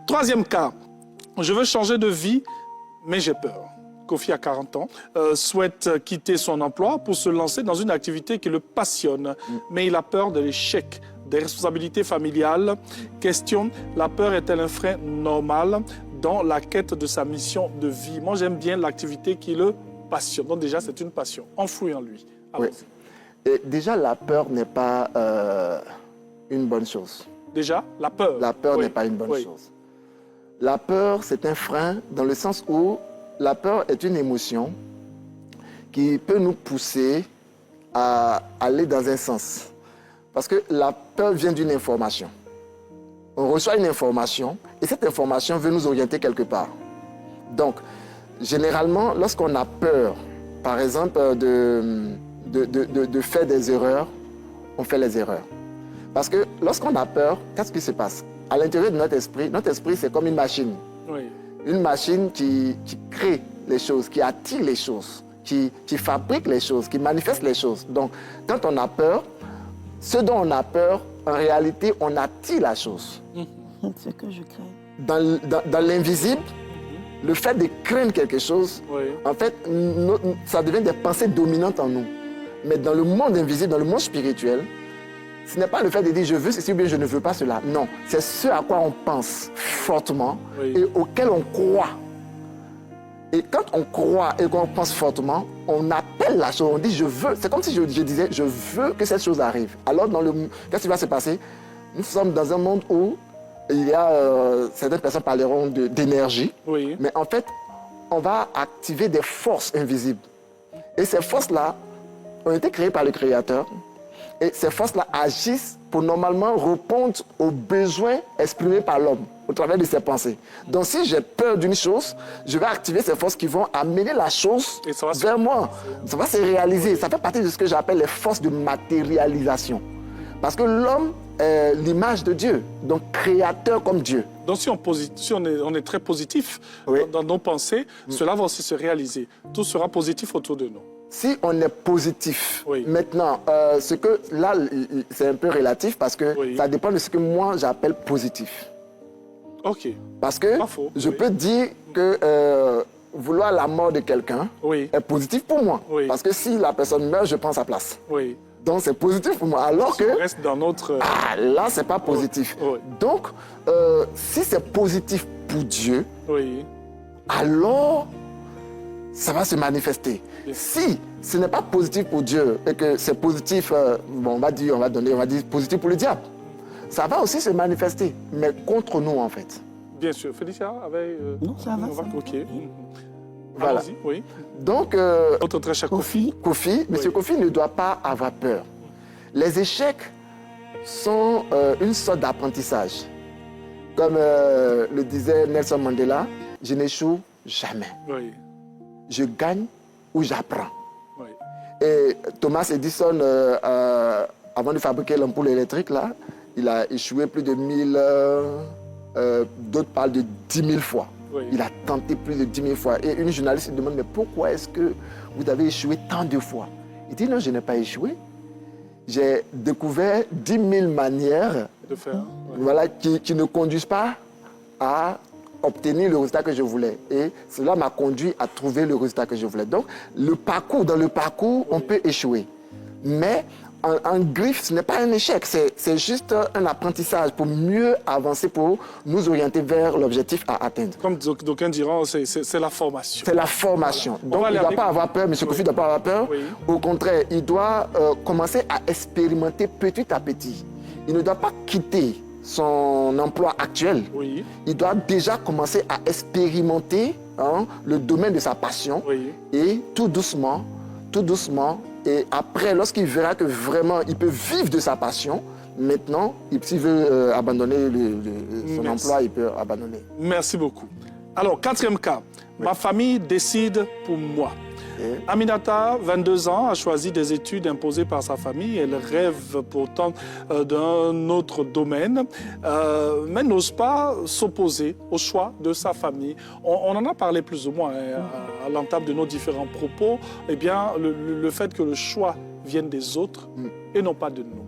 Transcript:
Troisième cas, je veux changer de vie, mais j'ai peur. Kofi a 40 ans, souhaite quitter son emploi pour se lancer dans une activité qui le passionne, mais il a peur de l'échec, des responsabilités familiales. Question, la peur est-elle un frein normal dans la quête de sa mission de vie? Moi, j'aime bien l'activité qui le passionne. Donc déjà, c'est une passion enfouie en lui. Oui. Et déjà, la peur n'est pas une bonne chose. Déjà, la peur. La peur n'est pas une bonne chose. La peur, c'est un frein dans le sens où la peur est une émotion qui peut nous pousser à aller dans un sens. Parce que la peur vient d'une information. On reçoit une information et cette information veut nous orienter quelque part. Donc, généralement, lorsqu'on a peur, par exemple, de faire des erreurs, on fait les erreurs. Parce que lorsqu'on a peur, qu'est-ce qui se passe? À l'intérieur de notre esprit, c'est comme une machine. Oui. Une machine qui crée les choses, qui attire les choses, qui fabrique les choses, qui manifeste les choses. Donc, quand on a peur, ce dont on a peur, en réalité, on attire la chose. C'est ce que je crains. Dans l'invisible, le fait de craindre quelque chose, en fait, ça devient des pensées dominantes en nous. Mais dans le monde invisible, dans le monde spirituel, ce n'est pas le fait de dire je veux ceci ou bien je ne veux pas cela. Non, c'est ce à quoi on pense fortement et auquel on croit. Et quand on croit et qu'on pense fortement, on appelle la chose, on dit je veux. C'est comme si je disais je veux que cette chose arrive. Alors, qu'est-ce qui va se passer? Nous sommes dans un monde où il y a, certaines personnes parleront d'énergie, mais en fait, on va activer des forces invisibles. Et ces forces-là ont été créées par le Créateur. Et ces forces-là agissent pour normalement répondre aux besoins exprimés par l'homme au travers de ses pensées. Donc si j'ai peur d'une chose, je vais activer ces forces qui vont amener la chose vers moi. Ça va se réaliser. Ça fait partie de ce que j'appelle les forces de matérialisation. Parce que l'homme est l'image de Dieu, donc créateur comme Dieu. Donc si on est très positif dans nos pensées, cela va aussi se réaliser. Tout sera positif autour de nous. Si on est positif, maintenant, là, c'est un peu relatif parce que ça dépend de ce que moi j'appelle positif. Ok. Parce que je peux dire que vouloir la mort de quelqu'un est positif pour moi. Parce que si la personne meurt, je prends sa place. Donc c'est positif pour moi. Alors que... on reste dans notre... Ah, là, c'est pas positif. Donc, si c'est positif pour Dieu, alors ça va se manifester. Si ce n'est pas positif pour Dieu et que c'est positif, bon, on va dire positif pour le diable, ça va aussi se manifester, mais contre nous en fait. Bien sûr. Félicia avait... non, ça va. Ok. Voilà. Oui. Donc, notre très cher Kofi. M. Kofi ne doit pas avoir peur. Les échecs sont une sorte d'apprentissage. Comme le disait Nelson Mandela, je n'échoue jamais. Je gagne ou j'apprends. Et Thomas Edison, avant de fabriquer l'ampoule électrique, là, il a échoué plus de 1000, d'autres parlent de 10 000 fois. Il a tenté plus de 10 000 fois. Et une journaliste lui demande, mais pourquoi est-ce que vous avez échoué tant de fois? Il dit, non, je n'ai pas échoué. J'ai découvert 10 000 manières de faire, voilà, qui ne conduisent pas à obtenir le résultat que je voulais. Et cela m'a conduit à trouver le résultat que je voulais. Donc, dans le parcours, on peut échouer. Mais en griffe, ce n'est pas un échec, c'est juste un apprentissage pour mieux avancer, pour nous orienter vers l'objectif à atteindre. Comme d'aucuns diront, c'est la formation. C'est la formation. Donc, il ne doit pas avoir peur, M. Kofi ne doit pas avoir peur. Au contraire, il doit commencer à expérimenter petit à petit. Il ne doit pas quitter son emploi actuel. Il doit déjà commencer à expérimenter le domaine de sa passion. Et tout doucement, et après, lorsqu'il verra que vraiment il peut vivre de sa passion, maintenant, s'il veut abandonner son emploi, il peut abandonner. Merci beaucoup. Alors, quatrième cas, ma famille décide pour moi. Aminata, 22 ans, a choisi des études imposées par sa famille. Elle rêve pourtant d'un autre domaine, mais n'ose pas s'opposer au choix de sa famille. On en a parlé plus ou moins à l'entame de nos différents propos. Eh bien, le fait que le choix vienne des autres et non pas de nous.